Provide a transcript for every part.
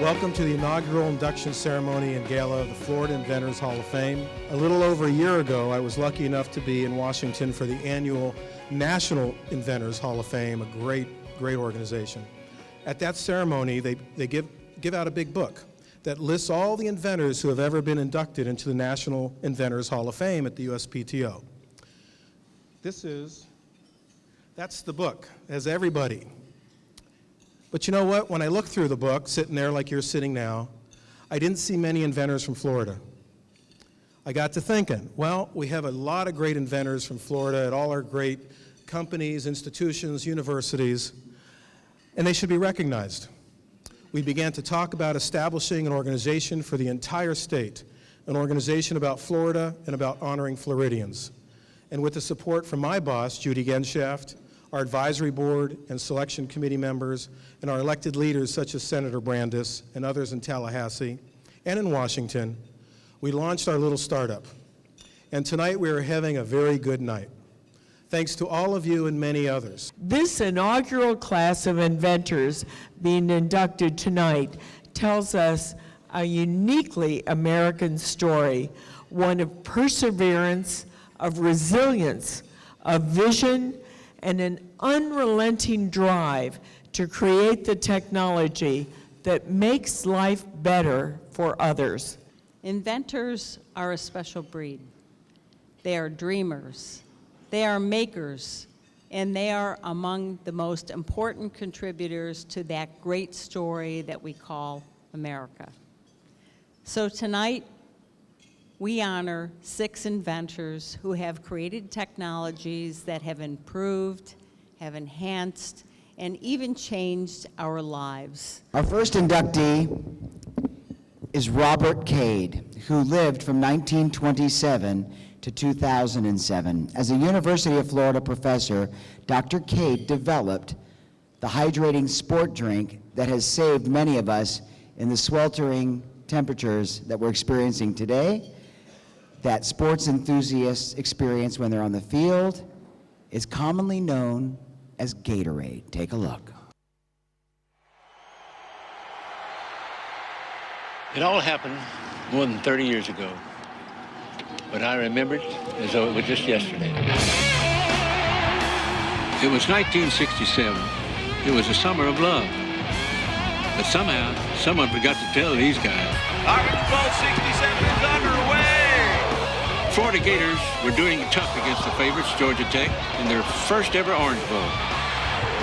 Welcome to the inaugural induction ceremony and gala of the Florida Inventors Hall of Fame. A little over a year ago, I was lucky enough to be in Washington for the annual National Inventors Hall of Fame, a great organization. At that ceremony, they give out a big book that lists all the inventors who have ever been inducted into the National Inventors Hall of Fame at the USPTO. That's the book, as everybody. But you know what? When I looked through the book, sitting there like you're sitting now, I didn't see many inventors from Florida. I got to thinking, well, we have a lot of great inventors from Florida at all our great companies, institutions, universities, and they should be recognized. We began to talk about establishing an organization for the entire state, an organization about Florida and about honoring Floridians. And with the support from my boss, Judy Genshaft, our advisory board and selection committee members, and our elected leaders such as Senator Brandis and others in Tallahassee and in Washington, we launched our little startup. And tonight we are having a very good night. Thanks to all of you and many others. This inaugural class of inventors being inducted tonight tells us a uniquely American story, one of perseverance, of resilience, of vision, and an unrelenting drive to create the technology that makes life better for others. Inventors are a special breed. They are dreamers, they are makers, and they are among the most important contributors to that great story that we call America. So tonight, we honor 6 inventors who have created technologies that have improved, have enhanced, and even changed our lives. Our first inductee is Robert Cade, who lived from 1927 to 2007. As a University of Florida professor, Dr. Cade developed the hydrating sport drink that has saved many of us in the sweltering temperatures that we're experiencing today. That sports enthusiasts experience when they're on the field is commonly known as Gatorade. Take a look. It all happened more than 30 years ago, but I remember it as though it was just yesterday. It was 1967. It was the summer of love. But somehow, someone forgot to tell these guys. Orange Bowl 67 is underway! Florida Gators were doing tough against the favorites, Georgia Tech, in their first ever Orange Bowl.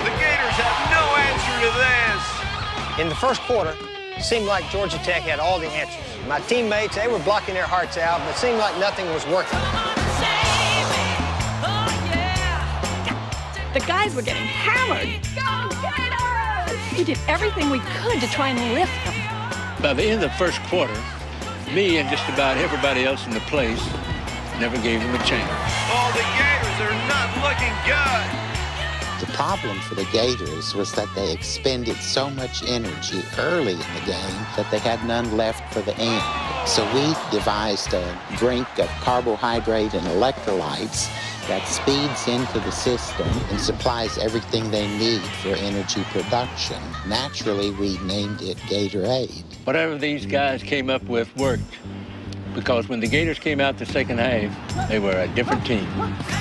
The Gators have no answer to this. In the first quarter, it seemed like Georgia Tech had all the answers. My teammates, they were blocking their hearts out, but it seemed like nothing was working. The guys were getting hammered. Go Gators! We did everything we could to try and lift them. By the end of the first quarter, me and just about everybody else in the place never gave them a chance. Oh, the Gators are not looking good. The problem for the Gators was that they expended so much energy early in the game that they had none left for the end. So we devised a drink of carbohydrate and electrolytes that speeds into the system and supplies everything they need for energy production. Naturally, we named it Gatorade. Whatever these guys came up with worked, because when the Gators came out the second half, they were a different team.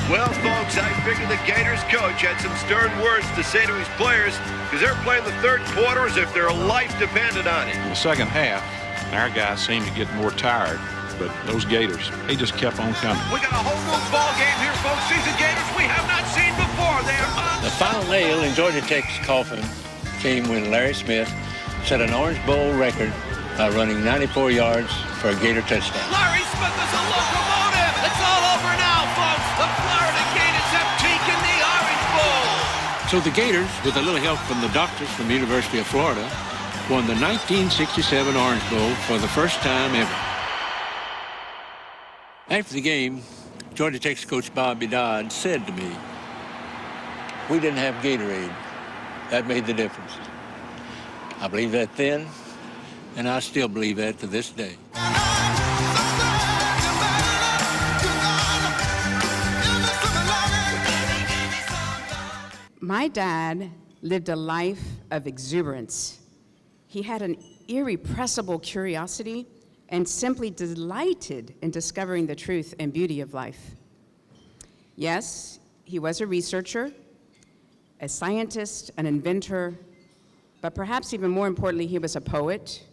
Well, folks, I figured the Gators coach had some stern words to say to his players because they're playing the third quarter as if their life depended on it. In the second half, our guys seemed to get more tired, but those Gators, they just kept on coming. We got a whole new ball game here, folks. These are Gators we have not seen before. They are The final nail in Georgia Tech's coffin came when Larry Smith set an Orange Bowl record by running 94 yards for a Gator touchdown. Larry Smith is a locomotive. It's all over now, folks. The Florida Gators have taken the Orange Bowl. So the Gators, with a little help from the doctors from the University of Florida, won the 1967 Orange Bowl for the first time ever. After the game, Georgia Tech's coach Bobby Dodd said to me, "We didn't have Gatorade. That made the difference." I believe that then, and I still believe that to this day. My dad lived a life of exuberance. He had an irrepressible curiosity and simply delighted in discovering the truth and beauty of life. Yes, he was a researcher, a scientist, an inventor, but perhaps even more importantly, he was a poet,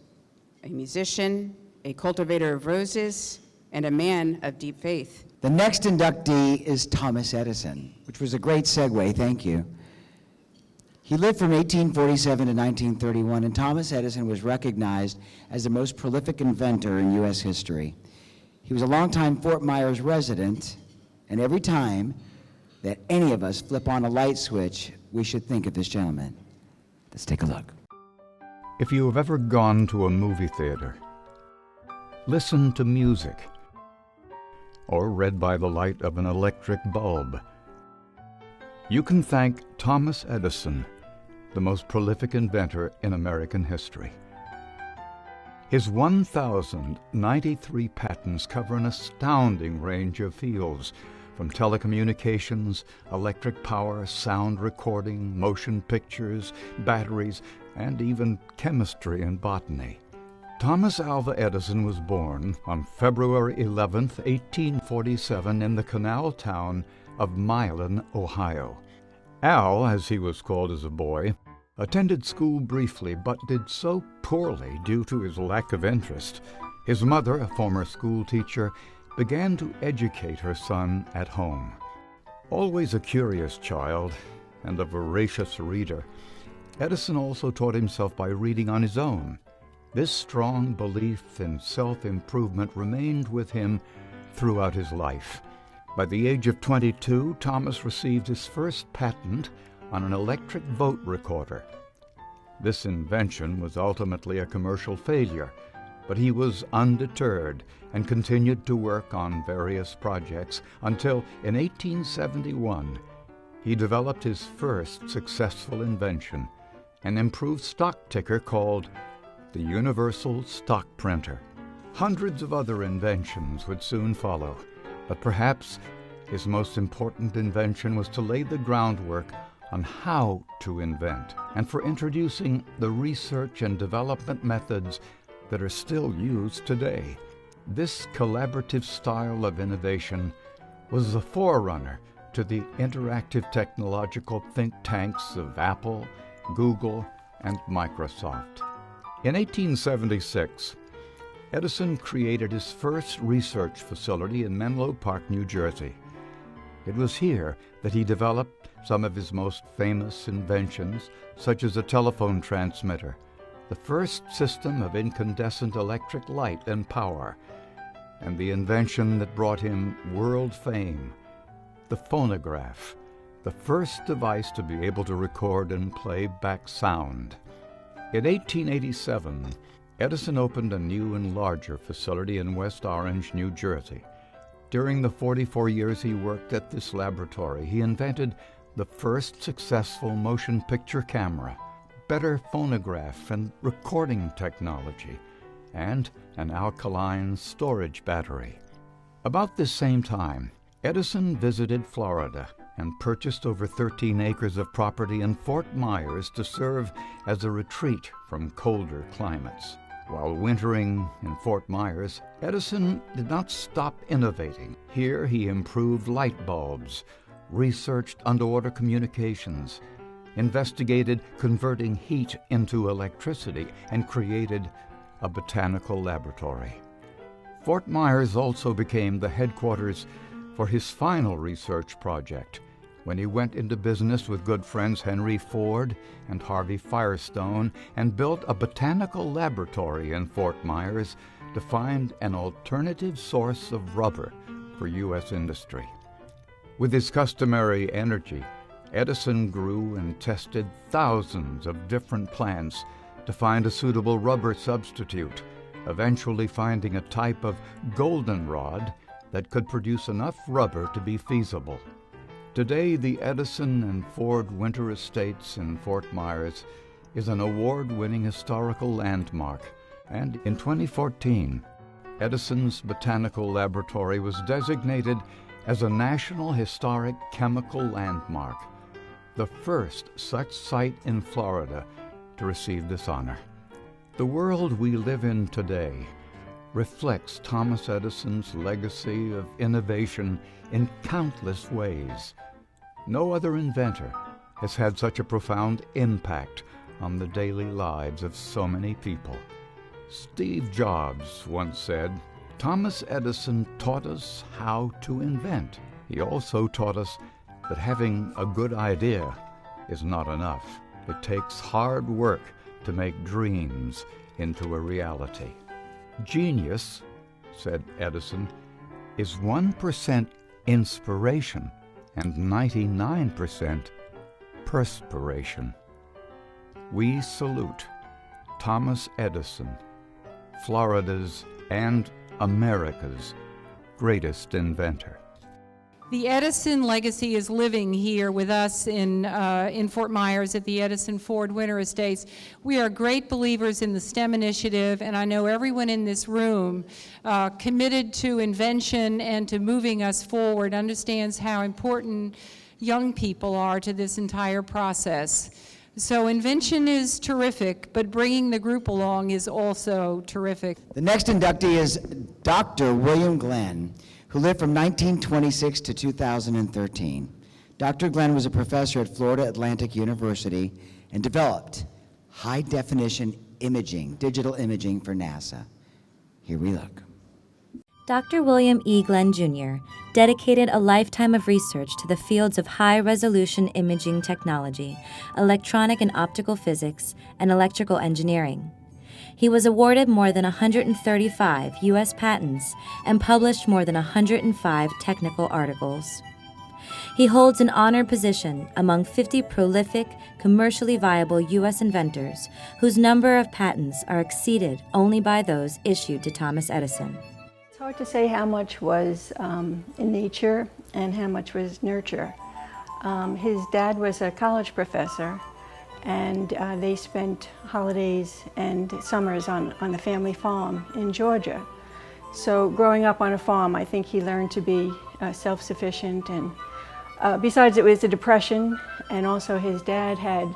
a musician, a cultivator of roses, and a man of deep faith. The next inductee is Thomas Edison, which was a great segue, thank you. He lived from 1847 to 1931, and Thomas Edison was recognized as the most prolific inventor in U.S. history. He was a longtime Fort Myers resident, and every time that any of us flip on a light switch, we should think of this gentleman. Let's take a look. If you have ever gone to a movie theater, listened to music, or read by the light of an electric bulb, you can thank Thomas Edison, the most prolific inventor in American history. His 1,093 patents cover an astounding range of fields, from telecommunications, electric power, sound recording, motion pictures, batteries, and even chemistry and botany. Thomas Alva Edison was born on February 11, 1847, in the canal town of Milan, Ohio. Al, as he was called as a boy, attended school briefly but did so poorly due to his lack of interest. His mother, a former school teacher, began to educate her son at home. Always a curious child and a voracious reader, Edison also taught himself by reading on his own. This strong belief in self-improvement remained with him throughout his life. By the age of 22, Thomas received his first patent on an electric vote recorder. This invention was ultimately a commercial failure, but he was undeterred and continued to work on various projects until, in 1871, he developed his first successful invention, an improved stock ticker called the Universal Stock Printer. Hundreds of other inventions would soon follow, but perhaps his most important invention was to lay the groundwork on how to invent and for introducing the research and development methods that are still used today. This collaborative style of innovation was the forerunner to the interactive technological think tanks of Apple, Google, and Microsoft. In 1876, Edison created his first research facility in Menlo Park, New Jersey. It was here that he developed some of his most famous inventions, such as a telephone transmitter, the first system of incandescent electric light and power, and the invention that brought him world fame, the phonograph, the first device to be able to record and play back sound. In 1887, Edison opened a new and larger facility in West Orange, New Jersey. During the 44 years he worked at this laboratory, he invented the first successful motion picture camera, better phonograph and recording technology, and an alkaline storage battery. About this same time, Edison visited Florida and purchased over 13 acres of property in Fort Myers to serve as a retreat from colder climates. While wintering in Fort Myers, Edison did not stop innovating. Here he improved light bulbs, researched underwater communications, investigated converting heat into electricity, and created a botanical laboratory. Fort Myers also became the headquarters for his final research project, when he went into business with good friends Henry Ford and Harvey Firestone and built a botanical laboratory in Fort Myers to find an alternative source of rubber for U.S. industry. With his customary energy, Edison grew and tested thousands of different plants to find a suitable rubber substitute, eventually finding a type of goldenrod that could produce enough rubber to be feasible. Today, the Edison and Ford Winter Estates in Fort Myers is an award-winning historical landmark, and in 2014, Edison's Botanical Laboratory was designated as a National Historic Chemical Landmark, the first such site in Florida to receive this honor. The world we live in today reflects Thomas Edison's legacy of innovation in countless ways. No other inventor has had such a profound impact on the daily lives of so many people. Steve Jobs once said, "Thomas Edison taught us how to invent." He also taught us that having a good idea is not enough. It takes hard work to make dreams into a reality. Genius, said Edison, is 1% inspiration and 99% perspiration. We salute Thomas Edison, Florida's and America's greatest inventor. The Edison legacy is living here with us in Fort Myers at the Edison Ford Winter Estates. We are great believers in the STEM initiative, and I know everyone in this room committed to invention and to moving us forward understands how important young people are to this entire process. So invention is terrific, but bringing the group along is also terrific. The next inductee is Dr. William Glenn, who lived from 1926 to 2013. Dr. Glenn was a professor at Florida Atlantic University and developed high-definition imaging, digital imaging for NASA. Here we look. Dr. William E. Glenn, Jr. dedicated a lifetime of research to the fields of high-resolution imaging technology, electronic and optical physics, and electrical engineering. He was awarded more than 135 U.S. patents and published more than 105 technical articles. He holds an honored position among 50 prolific, commercially viable U.S. inventors whose number of patents are exceeded only by those issued to Thomas Edison. It's hard to say how much was in nature and how much was nurture. His dad was a college professor, and they spent holidays and summers on the family farm in Georgia. So growing up on a farm, I think he learned to be self-sufficient, and besides it was the Depression, and also his dad had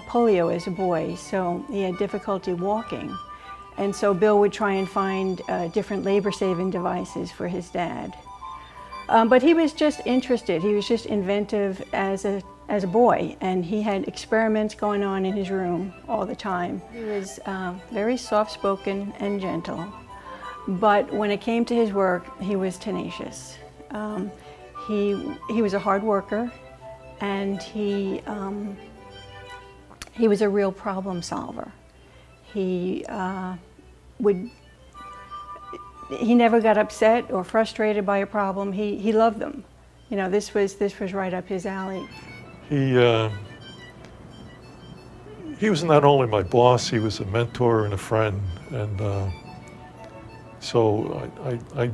polio as a boy, so he had difficulty walking. And so Bill would try and find different labor-saving devices for his dad. But he was just interested. He was just inventive as a boy, and he had experiments going on in his room all the time. He was very soft-spoken and gentle, but when it came to his work, he was tenacious. He was a hard worker, and he was a real problem solver. He never got upset or frustrated by a problem. He loved them. You know, this was right up his alley. He was not only my boss, he was a mentor and a friend, and so I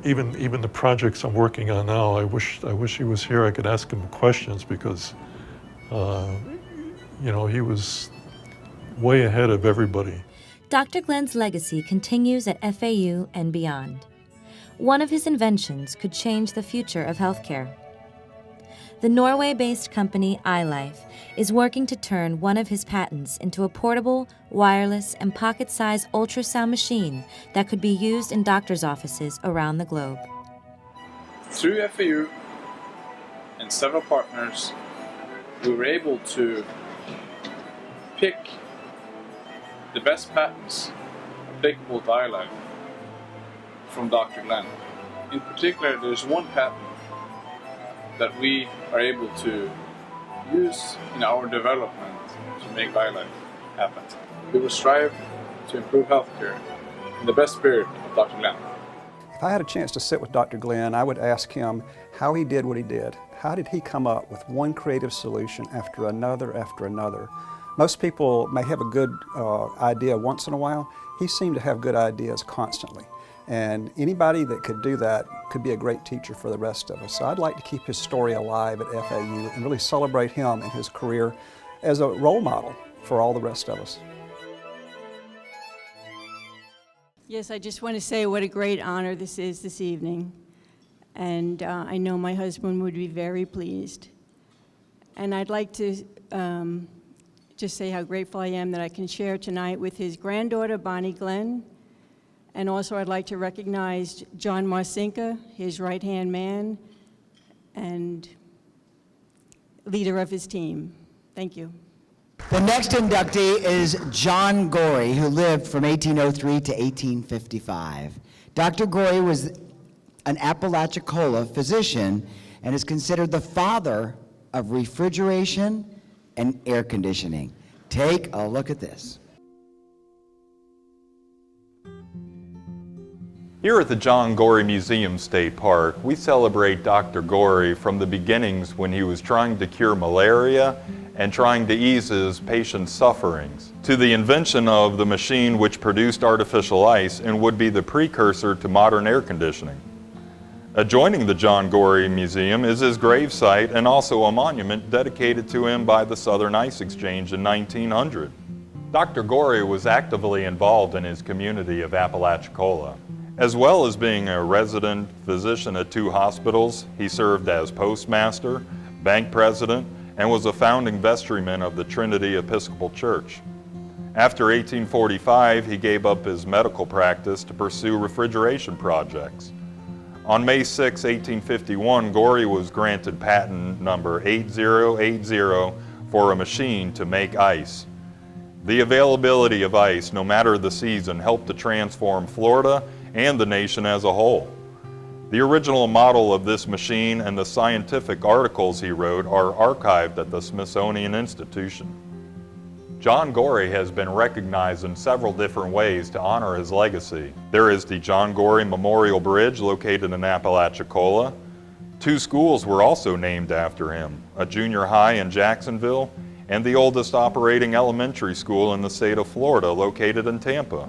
even the projects I'm working on now, I wish he was here. I could ask him questions because you know, he was way ahead of everybody. Dr. Glenn's legacy continues at FAU and beyond. One of his inventions could change the future of healthcare. The Norway-based company iLife is working to turn one of his patents into a portable, wireless, and pocket-sized ultrasound machine that could be used in doctors' offices around the globe. Through FAU and several partners, we were able to pick the best patents applicable to iLife from Dr. Glenn. In particular, there's one patent that we are able to use in our development to make iLife happen. We will strive to improve healthcare in the best spirit of Dr. Glenn. If I had a chance to sit with Dr. Glenn, I would ask him how he did what he did. How did he come up with one creative solution after another after another? Most people may have a good idea once in a while. He seemed to have good ideas constantly. And anybody that could do that could be a great teacher for the rest of us. So I'd like to keep his story alive at FAU and really celebrate him and his career as a role model for all the rest of us. Yes, I just want to say what a great honor this is this evening. And I know my husband would be very pleased. And I'd like to just say how grateful I am that I can share tonight with his granddaughter, Bonnie Glenn. And also I'd like to recognize John Marcinka, his right-hand man and leader of his team. Thank you. The next inductee is John Gorey, who lived from 1803 to 1855. Dr. Gorey was an Apalachicola physician and is considered the father of refrigeration and air conditioning. Take a look at this. Here at the John Gorey Museum State Park, we celebrate Dr. Gorey from the beginnings when he was trying to cure malaria and trying to ease his patients' sufferings, to the invention of the machine which produced artificial ice and would be the precursor to modern air conditioning. Adjoining the John Gorey Museum is his gravesite and also a monument dedicated to him by the Southern Ice Exchange in 1900. Dr. Gorey was actively involved in his community of Apalachicola. As well as being a resident physician at 2 hospitals, he served as postmaster, bank president, and was a founding vestryman of the Trinity Episcopal Church. After 1845, he gave up his medical practice to pursue refrigeration projects. On May 6, 1851, Gorey was granted patent number 8080 for a machine to make ice. The availability of ice, no matter the season, helped to transform Florida and the nation as a whole. The original model of this machine and the scientific articles he wrote are archived at the Smithsonian Institution. John Gorey has been recognized in several different ways to honor his legacy. There is the John Gorey Memorial Bridge located in Apalachicola. 2 schools were also named after him, a junior high in Jacksonville and the oldest operating elementary school in the state of Florida located in Tampa.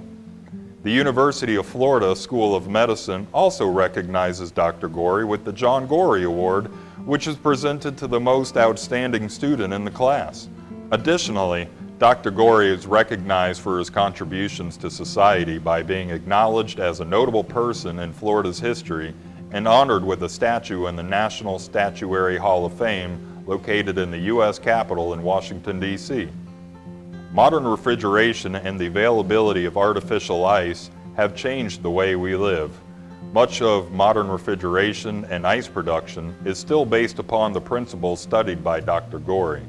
The University of Florida School of Medicine also recognizes Dr. Gorey with the John Gorey Award, which is presented to the most outstanding student in the class. Additionally, Dr. Gorey is recognized for his contributions to society by being acknowledged as a notable person in Florida's history and honored with a statue in the National Statuary Hall of Fame located in the U.S. Capitol in Washington, D.C. Modern refrigeration and the availability of artificial ice have changed the way we live. Much of modern refrigeration and ice production is still based upon the principles studied by Dr. Gorey.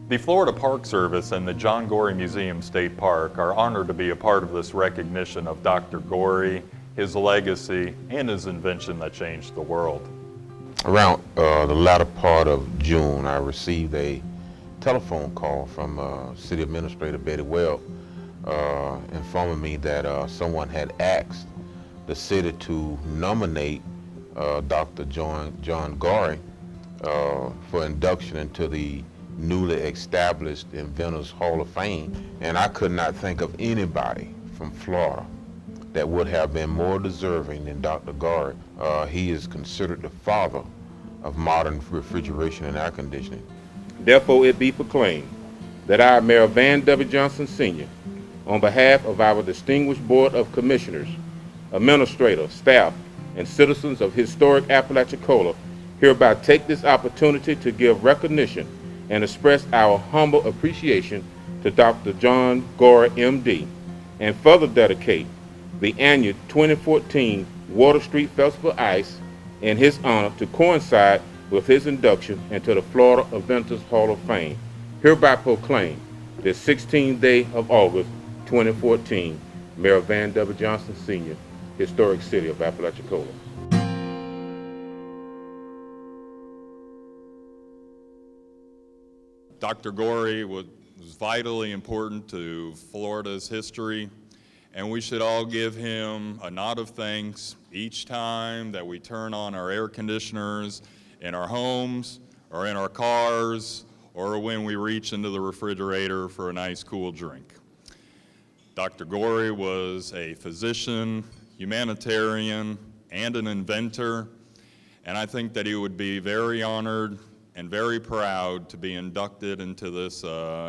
The Florida Park Service and the John Gorey Museum State Park are honored to be a part of this recognition of Dr. Gorey, his legacy, and his invention that changed the world. Around the latter part of June, I received a telephone call from City Administrator Betty Webb informing me that someone had asked the city to nominate Dr. John Gorey for induction into the newly established Inventors Hall of Fame. And I could not think of anybody from Florida that would have been more deserving than Dr. Gorey. He is considered the father of modern refrigeration and air conditioning. Therefore, it be proclaimed that our Mayor Van W. Johnson Sr., on behalf of our distinguished Board of Commissioners, administrators, staff, and citizens of historic Apalachicola, hereby take this opportunity to give recognition and express our humble appreciation to Dr. John Gorey, MD, and further dedicate the annual 2014 Water Street Festival Ice in his honor to coincide with his induction into the Florida Inventors Hall of Fame, hereby proclaim the 16th day of August 2014, Mayor Van W. Johnson Sr., Historic City of Apalachicola. Dr. Gorey was vitally important to Florida's history, and we should all give him a nod of thanks each time that we turn on our air conditioners in our homes or in our cars or when we reach into the refrigerator for a nice cool drink. Dr. Gorey was a physician, humanitarian, and an inventor, and I think that he would be very honored and very proud to be inducted into this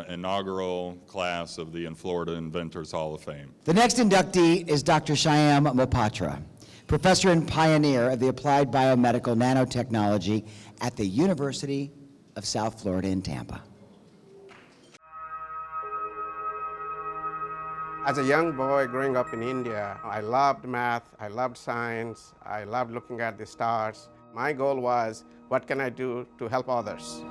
inaugural class of the Florida Inventors Hall of Fame. The next inductee is Dr. Shyam Mohapatra, professor and pioneer of the applied biomedical nanotechnology at the University of South Florida in Tampa. As a young boy growing up in India, I loved math, I loved science, I loved looking at the stars. My goal was, what can I do to help others?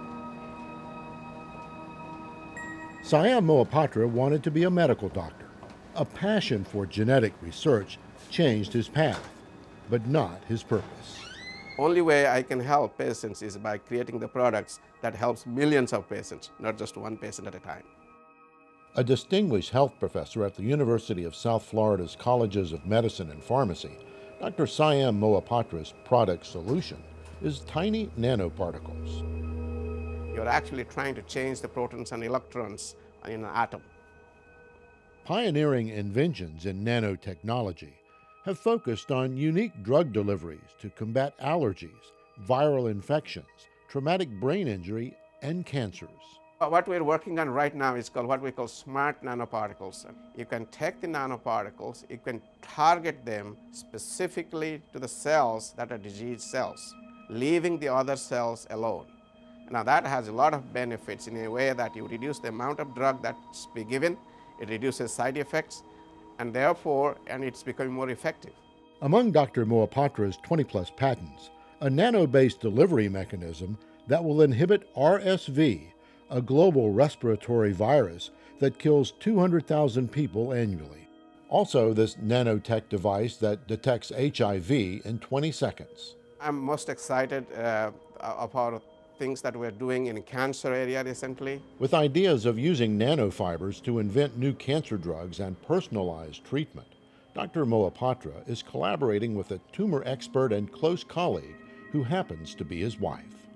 Siam Mohapatra wanted to be a medical doctor. A passion for genetic research changed his path, but not his purpose. Only way I can help patients is by creating the products that helps millions of patients, not just one patient at a time. A distinguished health professor at the University of South Florida's Colleges of Medicine and Pharmacy, Dr. Siam Mohapatra's product solution is tiny nanoparticles. You're actually trying to change the protons and electrons in an atom. Pioneering inventions in nanotechnology have focused on unique drug deliveries to combat allergies, viral infections, traumatic brain injury, and cancers. What we're working on right now is called what we call smart nanoparticles. You can take the nanoparticles, you can target them specifically to the cells that are disease cells, leaving the other cells alone. Now that has a lot of benefits in a way that you reduce the amount of drug that's be given, it reduces side effects, and therefore, it's becoming more effective. Among Dr. Mohapatra's 20-plus patents, a nano-based delivery mechanism that will inhibit RSV, a global respiratory virus that kills 200,000 people annually. Also, this nanotech device that detects HIV in 20 seconds. I'm most excited about things that we're doing in the cancer area recently. With ideas of using nanofibers to invent new cancer drugs and personalized treatment, Dr. Mohapatra is collaborating with a tumor expert and close colleague who happens to be his wife.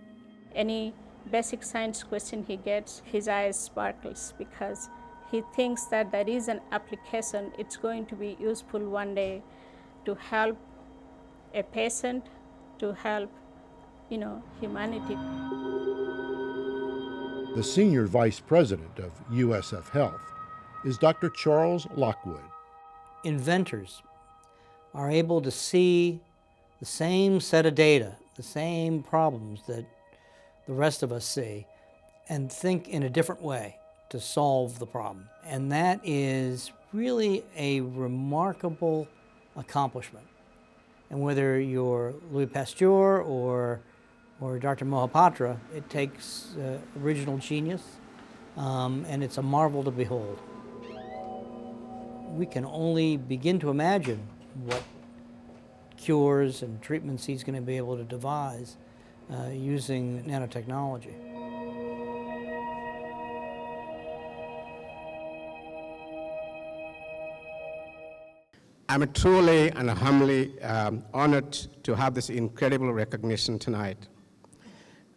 Any basic science question he gets, his eyes sparkles because he thinks that there is an application. It's going to be useful one day to help a patient, to help, humanity. The senior vice president of USF Health is Dr. Charles Lockwood. Inventors are able to see the same set of data, the same problems that the rest of us see, and think in a different way to solve the problem. And that is really a remarkable accomplishment. And whether you're Louis Pasteur or Dr. Mohapatra, it takes original genius, and it's a marvel to behold. We can only begin to imagine what cures and treatments he's going to be able to devise using nanotechnology. I'm truly and humbly honored to have this incredible recognition tonight.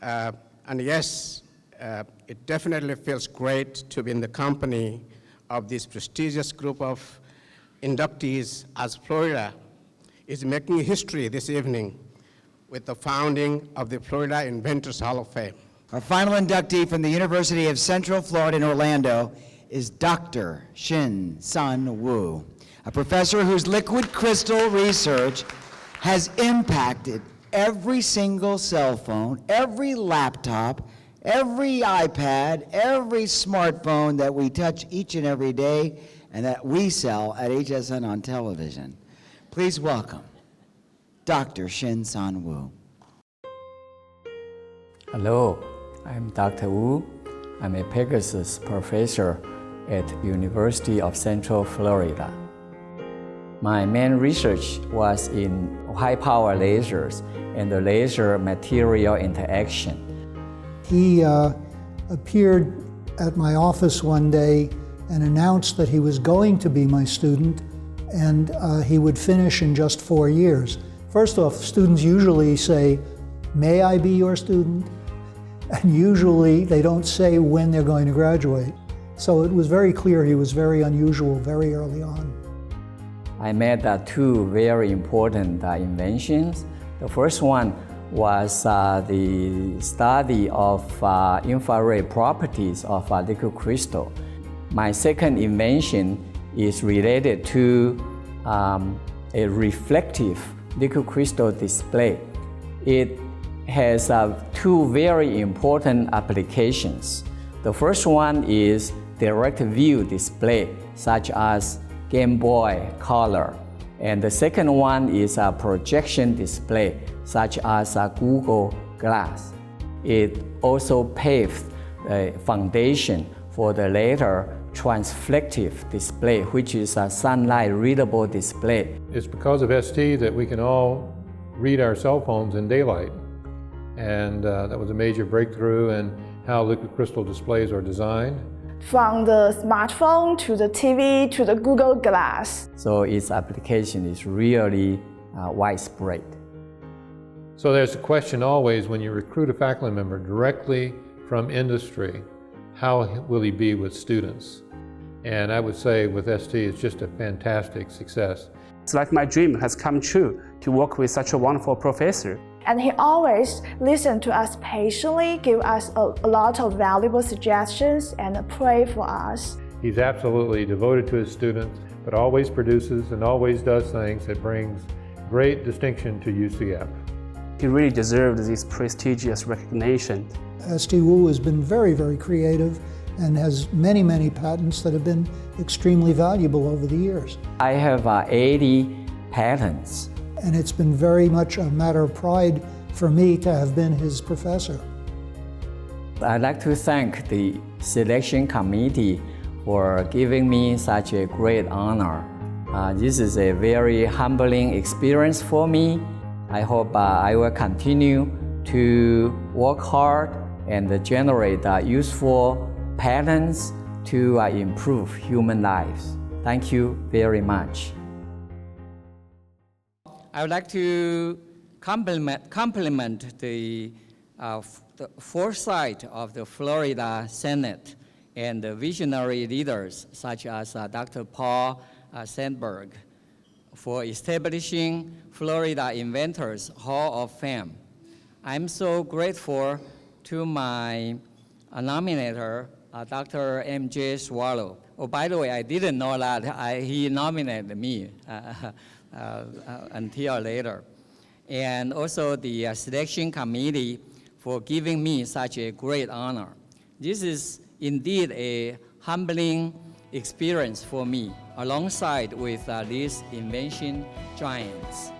And yes, it definitely feels great to be in the company of this prestigious group of inductees as Florida is making history this evening with the founding of the Florida Inventors Hall of Fame. Our final inductee from the University of Central Florida in Orlando is Dr. Shin-Sun Wu, a professor whose liquid crystal research has impacted every single cell phone, every laptop, every iPad, every smartphone that we touch each and every day and that we sell at HSN on television. Please welcome Dr. Shin-Sun Wu. Hello, I'm Dr. Wu. I'm a Pegasus professor at University of Central Florida. My main research was in high-power lasers and the laser material interaction. He appeared at my office one day and announced that he was going to be my student and he would finish in just 4 years. First off, students usually say, "May I be your student?" And usually they don't say when they're going to graduate. So it was very clear he was very unusual very early on. I made two very important inventions. The first one was the study of infrared properties of liquid crystal. My second invention is related to a reflective liquid crystal display. It has two very important applications. The first one is direct view display, such as Game Boy Color. And the second one is a projection display, such as a Google Glass. It also paved the foundation for the later transflective display, which is a sunlight readable display. It's because of ST that we can all read our cell phones in daylight. And that was a major breakthrough in how liquid crystal displays are designed. From the smartphone to the TV to the Google Glass. So its application is really widespread. So there's a question always when you recruit a faculty member directly from industry, how will he be with students? And I would say with ST, it's just a fantastic success. It's like my dream has come true to work with such a wonderful professor. And he always listened to us patiently, give us a lot of valuable suggestions, and pray for us. He's absolutely devoted to his students, but always produces and always does things that brings great distinction to UCF. He really deserved this prestigious recognition. St. Wu has been very, very creative and has many, many patents that have been extremely valuable over the years. I have 80 patents. And it's been very much a matter of pride for me to have been his professor. I'd like to thank the selection committee for giving me such a great honor. This is a very humbling experience for me. I hope I will continue to work hard and generate useful patents to improve human lives. Thank you very much. I would like to compliment the foresight of the Florida Senate and the visionary leaders such as Dr. Paul Sandberg for establishing Florida Inventors Hall of Fame. I'm so grateful to my nominator, Dr. M.J. Swallow. Oh, by the way, I didn't know that he nominated me until later. And also the selection committee for giving me such a great honor. This is indeed a humbling experience for me, alongside with these invention giants.